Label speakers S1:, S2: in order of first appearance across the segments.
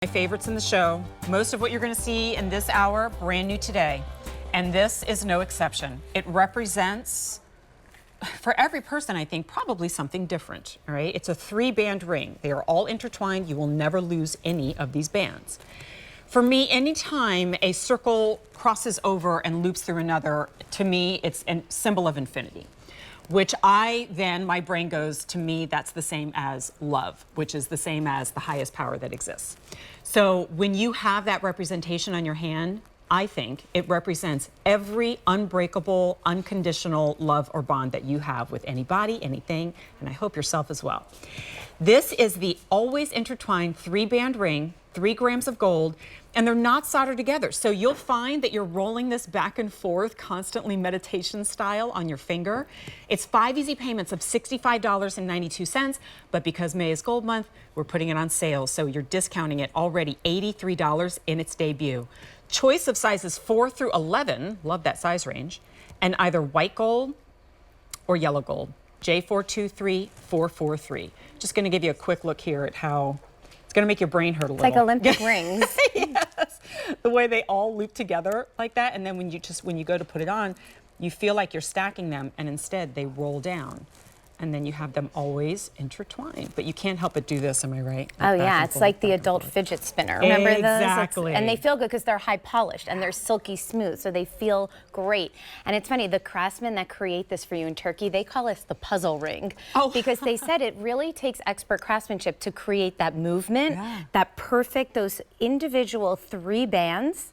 S1: My favorites in the show. Most of what you're going to see in this hour, brand new today. And this is no exception. It represents, for every person, I think, probably something different, all right? It's a 3-band ring. They are all intertwined. You will never lose any of these bands. For me, anytime a circle crosses over and loops through another, to me, it's a symbol of infinity. Which my brain goes, to me, that's the same as love, which is the same as the highest power that exists. So when you have that representation on your hand, I think it represents every unbreakable, unconditional love or bond that you have with anybody, anything, and I hope yourself as well. This is the always intertwined 3-band ring, 3 grams of gold, and they're not soldered together. So you'll find that you're rolling this back and forth constantly meditation style on your finger. It's 5 easy payments of $65.92, but because May is Gold Month, we're putting it on sale. So you're discounting it already $83 in its debut. Choice of sizes 4 through 11, love that size range, and either white gold or yellow gold. J423443. Just gonna give you a quick look here at how it's going to make your brain hurt a little.
S2: It's like Olympic rings.
S1: Yes. The way they all loop together like that. And then when you go to put it on, you feel like you're stacking them, and instead they roll down. And then you have them always intertwined. But you can't help but do this, am I right?
S2: Oh yeah, it's like the adult fidget spinner. Remember those?
S1: Exactly.
S2: And they feel good because they're high polished and they're silky smooth, so they feel great. And it's funny, the craftsmen that create this for you in Turkey, they call us the puzzle ring. Oh. Because they said it really takes expert craftsmanship to create that movement, that perfect, those individual 3 bands.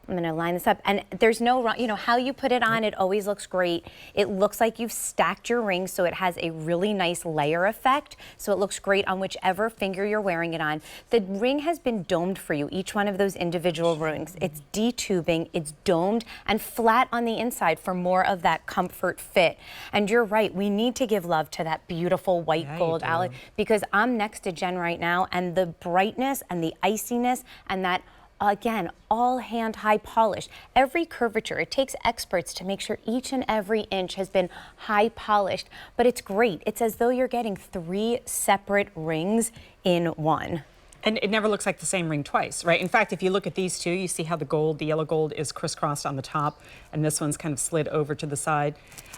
S2: I'm going to line this up, and there's no wrong, you know, how you put it on, it always looks great. It looks like you've stacked your ring, so it has a really nice layer effect, so it looks great on whichever finger you're wearing it on. The ring has been domed for you, each one of those individual rings. It's detubing, it's domed, and flat on the inside for more of that comfort fit. And you're right, we need to give love to that beautiful white gold alloy, because I'm next to Jen right now, and the brightness and the iciness and that, again, all hand high polished. Every curvature, it takes experts to make sure each and every inch has been high polished, but it's great. It's as though you're getting 3 separate rings in one.
S1: And it never looks like the same ring twice, right? In fact, if you look at these two, you see how the yellow gold is crisscrossed on the top, and this one's kind of slid over to the side.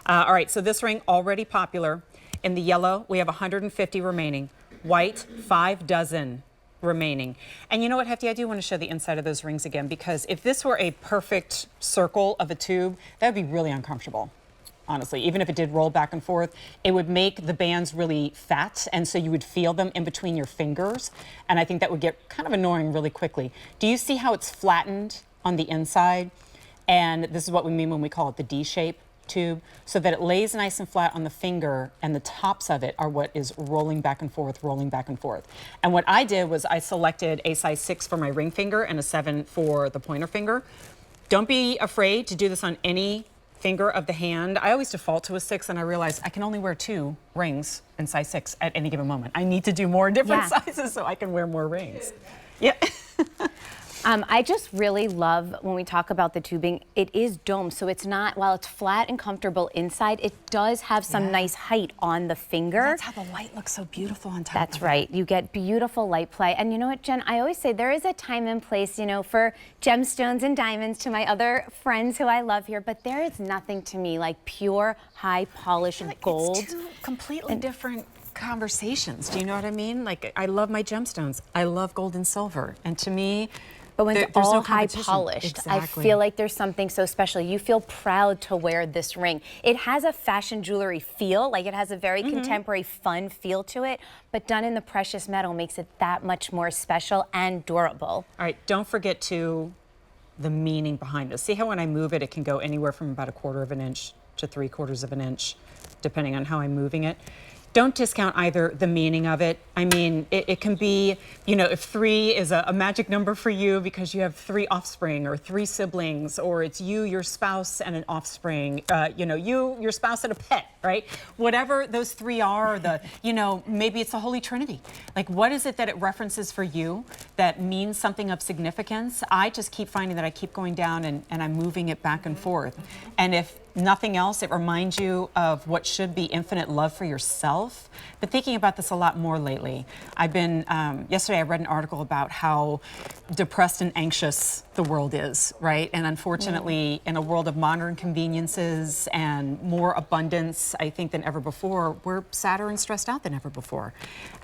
S1: All right, so this ring, already popular. In the yellow, we have 150 remaining. White, 5 dozen remaining. And you know what, Hefty, I do want to show the inside of those rings again, because if this were a perfect circle of a tube, that would be really uncomfortable, honestly. Even if it did roll back and forth, it would make the bands really fat, and so you would feel them in between your fingers, and I think that would get kind of annoying really quickly. Do you see how it's flattened on the inside? And this is what we mean when we call it the D-shape tube, so that it lays nice and flat on the finger, and the tops of it are what is rolling back and forth, rolling back and forth. And what I did was I selected a size 6 for my ring finger and a 7 for the pointer finger. Don't be afraid to do this on any finger of the hand. I always default to a 6, and I realized I can only wear 2 rings in size 6 at any given moment. I need to do more different sizes so I can wear more rings. Yeah.
S2: I just really love when we talk about the tubing, it is domed, so it's not, while it's flat and comfortable inside, it does have some nice height on the finger.
S1: That's how the light looks so beautiful on top.
S2: That's right. You get beautiful light play. And you know what, Jen, I always say there is a time and place, you know, for gemstones and diamonds to my other friends who I love here, but there is nothing to me like pure, high polished gold.
S1: It's 2 completely different conversations. Do you know what I mean? Like, I love my gemstones. I love gold and silver. And to me,
S2: but when it's all high polished,
S1: exactly.
S2: I feel like there's something so special. You feel proud to wear this ring. It has a fashion jewelry feel, like it has a very contemporary, fun feel to it, but done in the precious metal makes it that much more special and durable.
S1: All right, don't forget the meaning behind this. See how when I move it, it can go anywhere from about 1/4 of an inch to 3/4 of an inch, depending on how I'm moving it. Don't discount either the meaning of it. I mean, it can be, you know, if 3 is a magic number for you because you have 3 offspring or 3 siblings, or it's you, your spouse, and an offspring, you know, you, your spouse, and a pet, right? Whatever those 3 are, you know, maybe it's the Holy Trinity. Like, what is it that it references for you that means something of significance? I just keep finding that I keep going down and I'm moving it back and forth. And if nothing else, it reminds you of what should be infinite love for yourself. Been thinking about this a lot more lately. I've been, yesterday I read an article about how depressed and anxious the world is, right? And unfortunately, in a world of modern conveniences and more abundance, I think, than ever before, we're sadder and stressed out than ever before.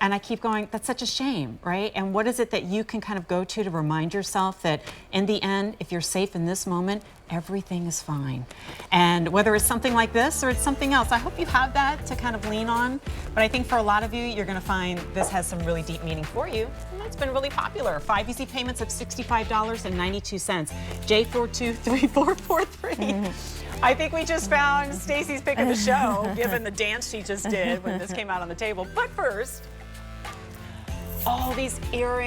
S1: And I keep going, that's such a shame, right? And what is it that you can kind of go to remind yourself that in the end, if you're safe in this moment, everything is fine. And whether it's something like this or it's something else, I hope you have that to kind of lean on. But I think for a lot of you, you're gonna find this has some really deep meaning for you. And it's been really popular. 5 easy payments of $65.92. J423443. I think we just found Stacy's pick of the show, given the dance she just did when this came out on the table. But first, all these earrings.